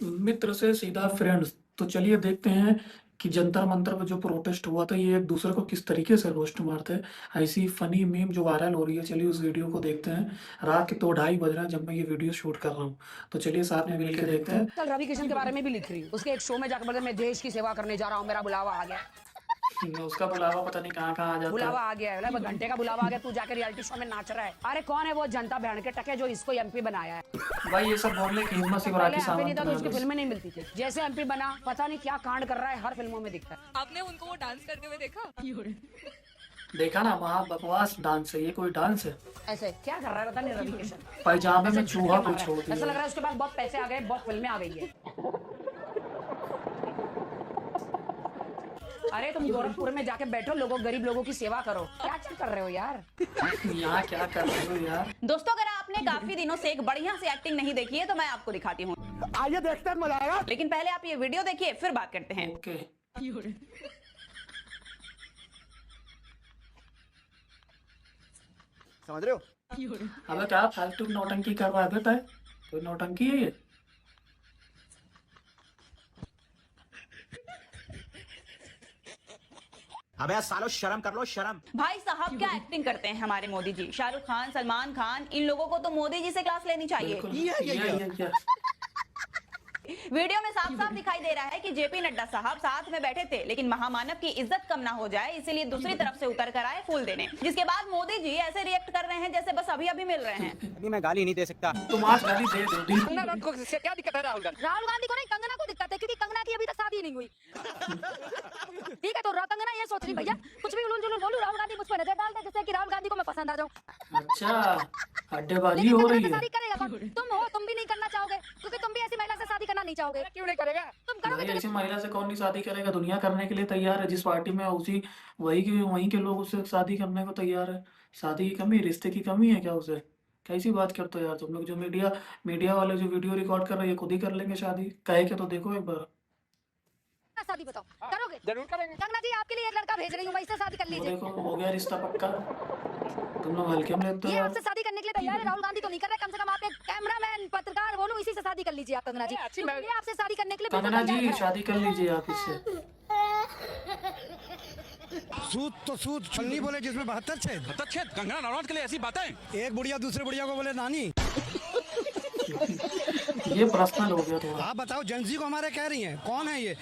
मित्र से सीधा फ्रेंड्स। तो चलिए देखते हैं कि जंतर मंतर पे जो प्रोटेस्ट हुआ था ये एक दूसरे को किस तरीके से रोस्ट मारते हैं। ऐसी फनी मीम जो वायरल हो रही है, चलिए उस वीडियो को देखते हैं। रात के 2:30 बज रहे हैं जब मैं ये वीडियो शूट कर रहा हूँ, तो चलिए साथ में मिलकर देखते हैं। कल रवि किशन के बारे में भी लिख रही हूँ। उसके एक शो में जाकर बोलते मैं देश की सेवा करने जा रहा हूँ, मेरा बुलावा आ गया। उसका बुलावा पता नहीं कहाँ कहाँ आ जाता बुलावा है। आ गया है, घंटे का बुलावा आ गया, तू जाकर रियलिटी शो में नाच रहा है। अरे कौन है वो जनता बहन के टके जो इसको एमपी बनाया है? भाई ये सब बोलने की हिम्मत से पहले राखी एमपी नहीं सावंत था तो ने उसकी बस। फिल्में नहीं मिलती थी। जैसे एमपी बना पता नहीं क्या कांड कर रहा है, हर फिल्मों में दिखता है। आपने उनको वो डांस करते हुए देखा? देखा ना, वहाँ बकवास डांस है, ये कोई डांस है? ऐसे क्या कर रहा है पता नहीं रवि किशन। पैजामे में ऐसे चूहा झटके को मार रहा छोड़ है। ऐसा दिया। लग रहा है उसके पास बहुत पैसे आ गए, बहुत फिल्में आ गई है। अरे तुम गोरखपुर में जाके बैठो, गरीब लोगों की सेवा करो। क्या चल कर रहे हो यार? यहाँ क्या कर रहे हो यार? दोस्तों अगर आपने काफी दिनों से एक बढ़िया सी एक्टिंग नहीं देखी है तो मैं आपको दिखाती हूँ। आइए देखते हैं, मजा आएगा। लेकिन पहले आप ये वीडियो देखिए फिर बात करते हैं। ओके। समझ रहे हो? अबे क्या फालतू की नौटंकी करवा देता है? कोई नौटंकी है ये? अबे सालो शर्म कर लो, शर्म। भाई साहब क्या एक्टिंग करते हैं हमारे मोदी जी। शाहरुख खान, सलमान खान, इन लोगों को तो मोदी जी से क्लास लेनी चाहिए। बिल्कुल। ये वीडियो में साफ साफ दिखाई दे रहा है कि जेपी नड्डा साहब साथ में बैठे थे, लेकिन महामानव की इज्जत कम ना हो जाए इसीलिए दूसरी तरफ से उतर कर आए फूल देने, जिसके बाद मोदी जी ऐसे रिएक्ट कर रहे हैं जैसे बस अभी अभी मिल रहे हैं। अभी मैं गाली नहीं दे सकता। तुम आज गाली दे दो दी। क्या दिक्कत है राहुल गांधी? राहुल गांधी को नहीं, कंगना को दिक्कत है क्योंकि कंगना की अभी तक शादी नहीं हुई। ठीक है तो कंगना ये सोच रही भैया कुछ भी उलूल जुलूल बोलूं, राहुल गांधी मुझ पर नजर डाल दे जिससे कि राहुल गांधी को मैं पसंद आ जाऊं। अच्छा, अड्डेबाजी लेकिन हो कंगना रही से है। शादी करेगा कौन? तुम हो, तुम भी नहीं करना चाहोगे क्योंकि तुम भी ऐसी महिला से शादी करना नहीं चाहोगे। क्यों नहीं करेगा? तुम करोगे भाई तो ऐसी महिला से कौन नहीं शादी करेगा? दुनिया करने के लिए तैयार है, जिस पार्टी में है, उसी वहीं के लोग उससे शादी करने को तैयार है। शादी की कमी, रिश्ते की कमी है क्या उसे? कैसी बात करते हो यार तुम लोग? जो मीडिया मीडिया वाले जो वीडियो रिकॉर्ड कर रहे हैं खुद ही कर लेंगे शादी, कहे के तो देखो एक बार। शादी बताओ करोगे? जरूर करेंगे। कंगना जी आपके लिए एक लड़का भेज रही हूँ, मैं इससे शादी कर वो लीजिए। देखो हो गया रिश्ता पक्का। तुम लोग हल्के में लेते हो ये यार। आपसे शादी करने के लिए तैयार है, राहुल गांधी तो नहीं कर रहे। कम से कम आप एक कैमरामैन पत्रकार बोलूं इसी से शादी कर लीजिए आप कंगना जी। ये आपसे शादी करने के लिए बिल्कुल कंगना तैयार जी है। शादी कर लीजिए आप इससे। सूद तो सूद छलनी बोले जिसमें 72 छेद। 72 छेद कंगना रनौत के लिए ऐसी बातें। एक बुढ़िया दूसरे बुढ़िया को बोले नानी। ये पर्सनल हो गया थोड़ा। आप बताओ जेंजी को हमारे कह रही हैं कौन है ये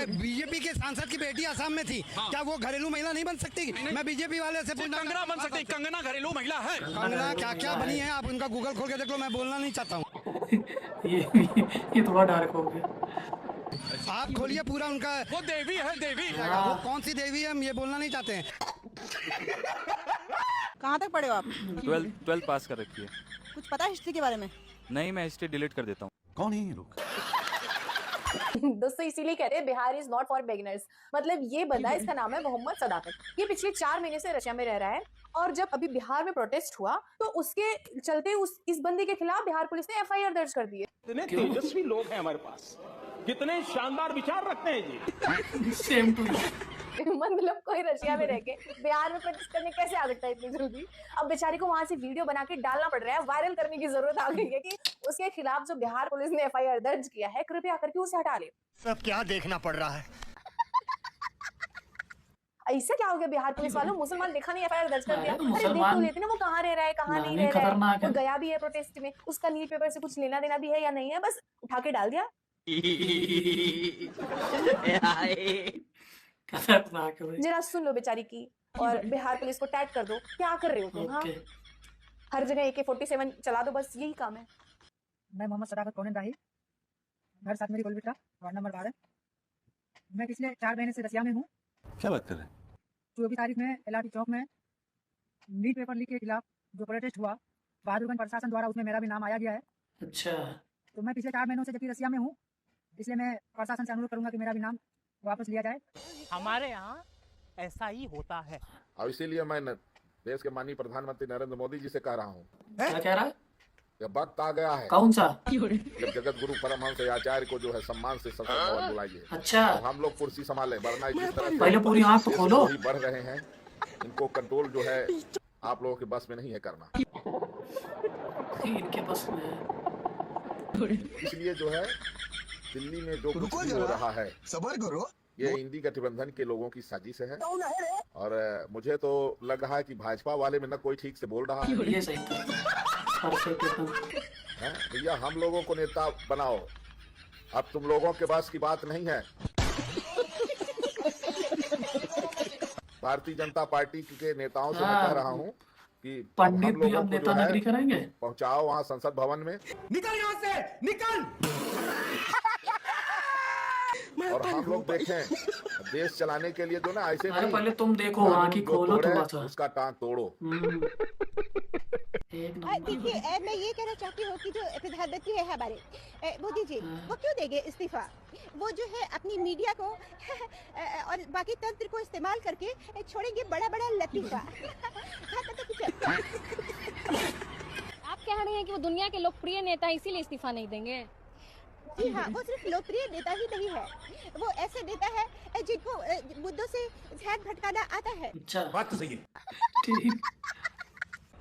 बीजेपी के सांसद की बेटी असम में थी। क्या वो घरेलू महिला नहीं बन सकती? मैं बीजेपी वाले से पूछना। कंगना बन सकती, कंगना घरेलू महिला है। कंगना क्या क्या बनी है आप उनका गूगल खोल के देख लो, मैं बोलना नहीं चाहता हूँ। ये थोड़ा डार्क हो गया। आप खोलिए पूरा उनका। वो देवी है, देवी। वो कौन सी देवी है हम ये बोलना नहीं चाहते हैं। कहाँ तक पढ़े हो आप? 12th पास कर रखी है। कुछ पता है हिस्ट्री के बारे में? नहीं, मैं हिस्ट्री डिलीट कर देता हूँ। कौन है ये लोग? दोस्तों इसीलिए कहते हैं Bihar is not for beginners. मतलब ये बंदा, इसका नाम है मोहम्मद सदाकत। ये पिछले 4 महीने से रशिया में रह रहा है और जब अभी बिहार में प्रोटेस्ट हुआ तो उसके चलते इस बंदे के खिलाफ बिहार पुलिस ने एफआईआर दर्ज कर दी है। कितने तेजस्वी लोग हैं हमारे पास, कितने शानदार विचार रखते हैं जी। सेम टू मतलब कोई रशिया में रह के बिहार में प्रोटेस्ट करने कैसे आ सकता है इतनी जल्दी? अब बेचारी को वहां से वीडियो बना के डालना पड़ रहा है, वायरल करने की जरूरत आ गई है कि उसके खिलाफ जो बिहार पुलिस ने एफआईआर दर्ज किया है कृपया करके उसे हटा ले। सब क्या देखना पड़ रहा है? ऐसा क्या हो गया बिहार पुलिस वालों? मुसलमान देखा नहीं, एफआईआर दर्ज कर दिया। अरे देख तो मुसलमान लेते ना वो कहाँ रह रहा है, कहाँ नहीं रह रहा खतरनाक है, है। वो गया भी है प्रोटेस्ट में, उसका न्यूज पेपर से कुछ लेना देना भी है या नहीं है, बस उठा के डाल दिया। खतरनाक है भाई। जरा सुन लो बेचारी की और बिहार पुलिस को टैग कर दो। क्या कर रहे हो तुम? हाँ, हर जगह AK-47 चला दो, बस यही काम है। मैं मोहम्मद सदाकत कौन राही, घर साथ मेरी कोलबिटा, वार्ड नंबर 12। मैं पिछले 4 महीने से रसिया में हूँ। क्या बात कर रहे हैं? 24 तारीख में LRT चौक में नीट पेपर लीक के खिलाफ जो प्रोटेस्ट हुआ, बहादुरगंज प्रशासन द्वारा उसमें मेरा भी नाम आया गया है। अच्छा, तो मैं पिछले 4 महीनों से जबकि रसिया में हूँ, इसलिए मैं प्रशासन से अनुरोध करूंगा कि मेरा भी नाम वापस लिया जाए। हमारे यहाँ ऐसा ही होता है और इसीलिए मैं देश के माननीय प्रधानमंत्री नरेंद्र मोदी जी से कह रहा हूँ, क्या कह रहा है? जब वक्त आ गया है कौन सा? जब जगत गुरु परमहंस आचार्य को जो है सम्मान से संसद भवन बुलाइए। अच्छा, तो हम लोग कुर्सी संभाले, वरना जिस तरह पहले पूरी आंख तो खोलो। से बढ़ रहे हैं, इनको कंट्रोल जो है आप लोगों के बस में नहीं है करना। इनके बस में है। इसलिए जो है दिल्ली में जो कुछ भी हो रहा है, सबर करो। ये इंडी गठबंधन के लोगों की साजिश है। और मुझे तो लग रहा है कि भाजपा वाले में न कोई ठीक से बोल रहा है। ये सही था, परफेक्ट एकदम। हैं? भैया हम लोगों को नेता बनाओ, अब तुम लोगों के पास की बात नहीं है। भारतीय जनता पार्टी के नेताओं से मैं कह रहा हूँ कि पंडित भी लोगों हम को जो नेता है, नगरी कराएंगे। पहुंचाओ वहाँ संसद भवन में, निकल यहाँ से, निकल। और हम लोग देखें देश चलाने के लिए जो ना ऐसे अरे नहीं, पहले तुम देखो वहाँ की जो खोलो तोड़े, थोड़ा सा। उसका टांग तोड़ो। एक नंबर। देखिए मैं ये कहना चाहती हूँ कि जो प्रधानमंत्री है हमारे मोदी जी, वो क्यों देंगे इस्तीफा? वो जो है अपनी मीडिया को और बाकी तंत्र को इस्तेमाल करके छोड़ेंगे बड़ा बड़ा लतीफा। आप कह रहे हैं कि वो दुनिया के लोकप्रिय नेता इसीलिए इस्तीफा नहीं देंगे? जी हाँ, वो सिर्फ लोकप्रिय नेता ही नहीं है, वो ऐसे नेता है जिनको मुद्दों से ध्यान भटकाना आता है। अच्छा बात तो सही है। ठीक।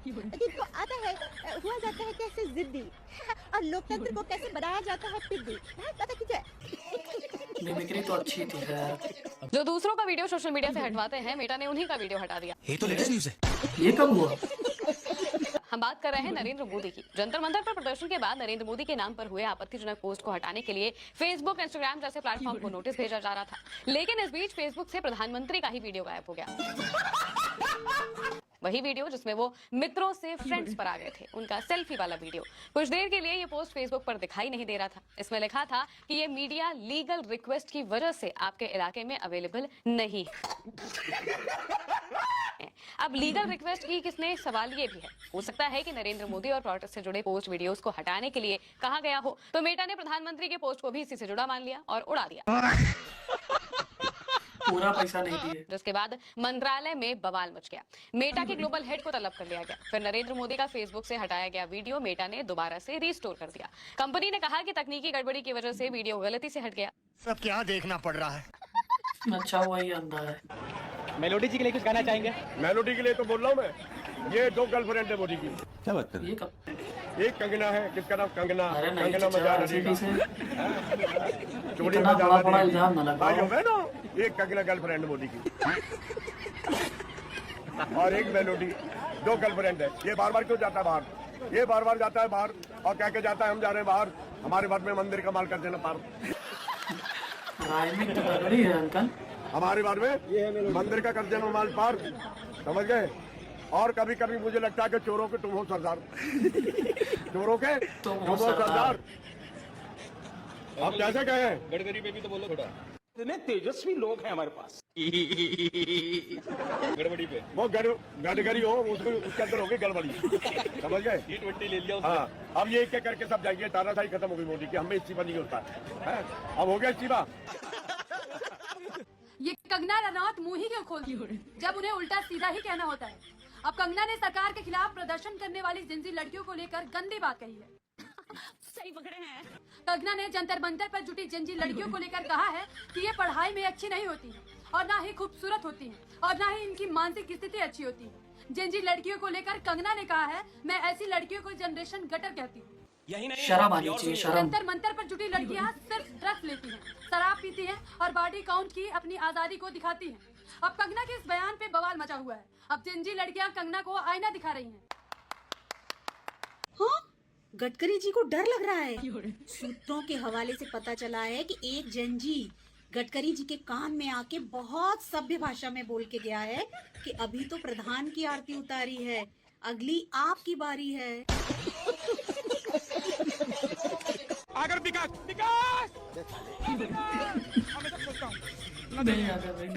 जिनको आता है हुआ जाता है कैसे जिद्दी और लोकतंत्र को कैसे बनाया जाता है पिद्दी। पता कीजिए। मिमिक्री तो अच्छी थी यार। जो दूसरों का वीडियो सोशल मीडिया से हटवाते हैं, मेटा ने उन्हीं का वीडियो हटा दिया। ये तो लेटेस्ट न्यूज़ है। ये कब हुआ? हम बात कर रहे हैं नरेंद्र मोदी की। जंतर मंतर पर प्रदर्शन के बाद नरेंद्र मोदी के नाम पर हुए आपत्तिजनक पोस्ट को हटाने के लिए फेसबुक, इंस्टाग्राम जैसे प्लेटफॉर्म को नोटिस भेजा जा रहा था, लेकिन इस बीच फेसबुक से प्रधानमंत्री का ही वीडियो गायब हो गया। वही वीडियो जिसमें वो मित्रों से फ्रेंड्स पर आ गए थे, उनका सेल्फी वाला वीडियो। कुछ देर के लिए ये पोस्ट फेसबुक पर दिखाई नहीं दे रहा था। इसमें लिखा था कि ये मीडिया लीगल रिक्वेस्ट की वजह से आपके इलाके में अवेलेबल नहीं है। अब लीगल रिक्वेस्ट की किसने, सवाल ये भी है। हो सकता है कि नरेंद्र मोदी और प्रोटेस्ट से जुड़े पोस्ट वीडियोस को हटाने के लिए कहा गया हो, तो मेटा ने प्रधानमंत्री के पोस्ट को भी इसी से जुड़ा मान लिया और उड़ा दिया। पूरा पैसा नहीं दिए। जिसके बाद मंत्रालय में बवाल मच गया। मेटा के ग्लोबल हेड को तलब कर लिया गया। फिर नरेंद्र मोदी का फेसबुक से हटाया गया वीडियो मेटा ने दोबारा से रिस्टोर कर दिया। कंपनी ने कहा कि तकनीकी गड़बड़ी की वजह से वीडियो गलती से हट गया। सब क्या देखना पड़ रहा है। अच्छा हुआ ये अंधा है। मेलोडी जी के लिए कुछ कहना चाहेंगे? मेलोडी के लिए तो बोल रहा हूँ मैं, ये 2 गर्लफ्रेंड है मोदी की। क्या बात कर रहे ये कब? एक कंगना है, किसका नाम कंगना, अरे नहीं कंगना मजा चाचा, से चोरी इतना मजा बड़ा इल्जाम ना लगाओ। एक कंगना गर्लफ्रेंड मोदी की और एक मेलोडी, 2 गर्लफ्रेंड है। ये बार बार क्यों जाता है बाहर? ये बार बार जाता है बाहर और कह के जाता है हम जा रहे हैं बाहर, हमारे बार में मंदिर का माल कर देना पार। राइमिंग तो गड़बड़ी है अंकल। हमारे बार में मंदिर का कर देना माल पार, समझ गए? और कभी कभी मुझे लगता है कि चोरों के तुम हो सरदार। चोरों के तुम तुम हो हो सरदार। आप कैसे कहे? गडकरी पे भी तो बोलो थोड़ा। इतने तेजस्वी लोग हैं हमारे पास। गड़बड़ी पे वो गडकरी हो, उसके अंदर होगी गड़बड़ी, समझ गए? T20 ले लिया। हाँ, अब ये एक करके सब जाएंगे। तानाशाही खत्म हो गई मोदी की, हमें इस्तीफा नहीं होता है। अब हो गया इस्तीफा। ये कंगना रनौत मुंह ही क्यों खोलती है जब उन्हें उल्टा सीधा ही कहना होता है। अब कंगना ने सरकार के खिलाफ प्रदर्शन करने वाली जिंजी लड़कियों को लेकर गंदी बात कही है। सही पकड़े हैं। कंगना ने जंतर मंतर पर जुटी जिंजी लड़कियों को लेकर कहा है कि ये पढ़ाई में अच्छी नहीं होती है और ना ही खूबसूरत होती है और ना ही इनकी मानसिक स्थिति अच्छी होती है। जिंजी लड़कियों को लेकर कंगना ने कहा है, मैं ऐसी लड़कियों को जनरेशन गटर कहती हूँ। यही नहीं, शर्म आनी चाहिए, शर्म। जंतर मंतर पर जुटी लड़कियां सिर्फ ड्रग्स लेती हैं, शराब पीती हैं और बॉडी काउंट की अपनी आजादी को दिखाती हैं। अब कंगना के इस बयान पे बवाल मचा हुआ है। अब जिंजी लड़कियां कंगना को आईना दिखा रही हैं। हाँ? गडकरी जी को डर लग रहा है। सूत्रों के हवाले से पता चला है कि एक जंजी गडकरी जी के कान में आके बहुत सभ्य भाषा में बोल के गया है कि अभी तो प्रधान की आरती उतारी है, अगली आपकी बारी है। अगर विकास विकास नहीं आता भाई।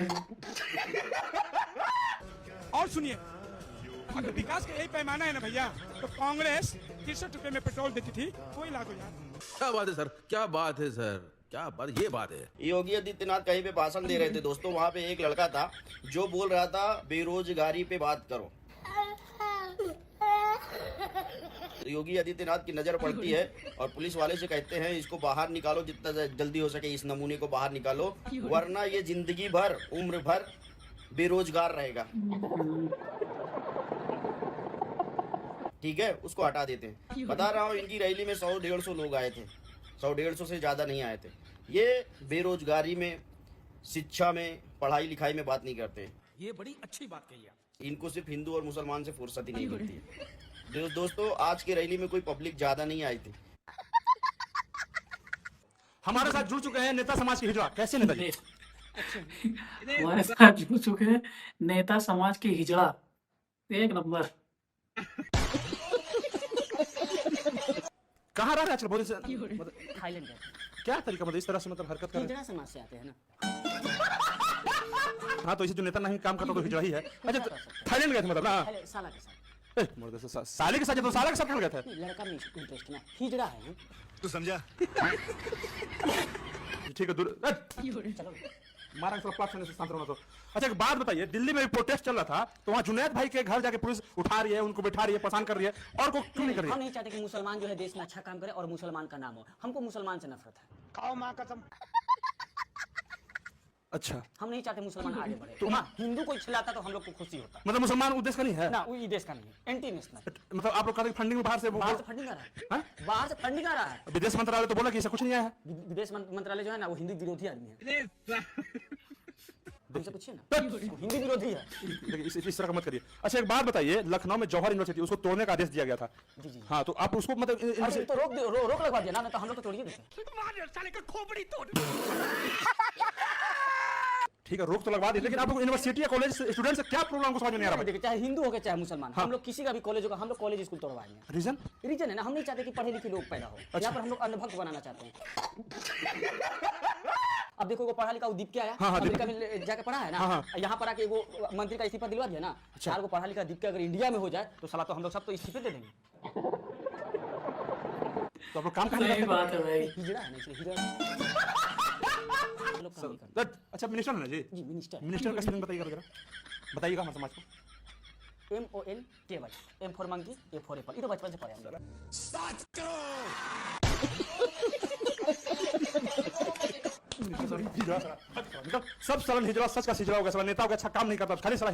और सुनिए, अगर विकास का यही पैमाना है ना भैया, तो कांग्रेस 63 रुपए में पेट्रोल देती थी, वही लागू यार। क्या बात है सर, क्या बात है सर, क्या बात, ये बात है। योगी आदित्यनाथ कहीं पे भाषण दे रहे थे दोस्तों, वहाँ पे एक लड़का था जो बोल रहा था बेरोजगारी पे बात करो। योगी आदित्यनाथ की नजर पड़ती है और पुलिस वाले से कहते हैं इसको बाहर निकालो, जितना जल्दी हो सके इस नमूने को बाहर निकालो, वरना ये जिंदगी भर उम्र भर बेरोजगार रहेगा। ठीक है, उसको हटा देते हैं। बता रहा हूँ, इनकी रैली में 100-150 लोग आए थे। 100-150 से ज़्यादा नहीं आए थे। ये बेरोजगारी में, शिक्षा में, पढ़ाई लिखाई में बात नहीं करते। ये बड़ी अच्छी बात कही आप। इनको सिर्फ हिंदू और मुसलमान से फुर्सत ही नहीं मिलती है। दोस्तों, आज की रैली में कोई पब्लिक ज़्यादा नहीं आई थी। हमारे साथ जुड़ चुके हैं नेता समाज की हिजड़ा। कैसे नेता जी? हमारे साथ जुड़ चुके हैं नेता समाज की हिजड़ा, एक नंबर। कहाँ रह रहे आजकल? बहुत थाईलैंड गए क्या तरीका, मतलब इस तरह से मतलब हरकत कर रहे हिजड़ा समाज से आते हैं ना। हैं? हाँ, तो इसे जो नेता नहीं काम करता तो हिजड़ा ही है। अच्छा, थाईलैंड गए थे मतलब ना? पहले साला के साथ, साले के साथ, तो साला के साथ क्यों गए थे? लड़का में इंटरेस्ट ना, हिजड़ा है। तू समझा? ठीक है, दूर चलो मारा सब प्लाट से शांत रहना। तो अच्छा, एक बात बताइए, दिल्ली में प्रोटेस्ट चल रहा था, तो वहाँ जुनैद भाई के घर जाके पुलिस उठा रही है, उनको बैठा रही है, परेशान कर रही है, और को क्यों नहीं कर रही हम है? नहीं चाहते कि मुसलमान जो है देश में अच्छा काम करे और मुसलमान का नाम हो। हमको मुसलमान से नफरत है। खाओ माँ कसम। अच्छा, हम नहीं चाहते मुसलमान आगे बढ़े। तो हाँ, हिंदू को खिलाता तो हम लोग को खुशी होता मतलब मुसलमान उद्देश्य का नहीं है ना। वो ये देश का नहीं है, एंटी नेशनल। मतलब आप लोग कहते हैं फंडिंग बाहर से फंडिंग आ रहा है। हाँ? बाहर से फंडिंग आ रहा है। विदेश मंत्रालय तो बोला कि ऐसा कुछ नहीं आया है। विदेश मंत्रालय जो है ना, वो हिंदी विरोधी आदमी है। हमसे पूछिए ना, हिंदी विरोधी है। देखिए, इस तरह का मत करिए। अच्छा, एक बात बताइए, लखनऊ में जौहर यूनिवर्सिटी, उसको तोड़ने का आदेश दिया गया था। जी जी। हाँ, तो आप उसको मतलब अरे तो रोक लगवा दिया ना, नहीं तो हम लोग को तोड़िए देते। ठीक है, रोक तो लगवा दी, लेकिन आप लोग यूनिवर्सिटी या कॉलेज स्टूडेंट से क्या प्रॉब्लम को समझ में नहीं आ रहा? देखिए, चाहे हिंदू हो के चाहे मुसलमान, हम लोग किसी का भी कॉलेज होगा, हम लोग कॉलेज स्कूल तोड़वाएंगे। रीजन? रीजन है ना, हम नहीं चाहते कि पढ़े लिखे लोग पैदा हो। यहाँ पर हम लोग अंधभक्त बनाना चाहते हैं। अब देखो, वो पढ़ा लिखा दीप के आया, अमेरिका में जाके पढ़ा है ना, यहाँ पर आके वो मंत्री का इस्तीफा दिलवा दिया ना। 4 को पढ़ा लिखा दीप के अगर इंडिया में हो जाए तो साला तो हम लोग सब तो इस्तीफे दे देंगे। तो आप लोग काम करने सही बात है भाई। हिजड़ा है ना, इसलिए हिजड़ा लोग काम नहीं करते। अच्छा, मिनिस्टर है ना जी? जी, मिनिस्टर का स्पेलिंग बताइएगा जरा, बताइएगा हमारे समाज को। MON table, M for monkey, A for Apple. ये तो बचपन से पढ़े हम लोग। सब सरल हिजड़ा, सच का हिजड़ा हो गया, नेता हो गया, अच्छा काम नहीं करता, खाली साला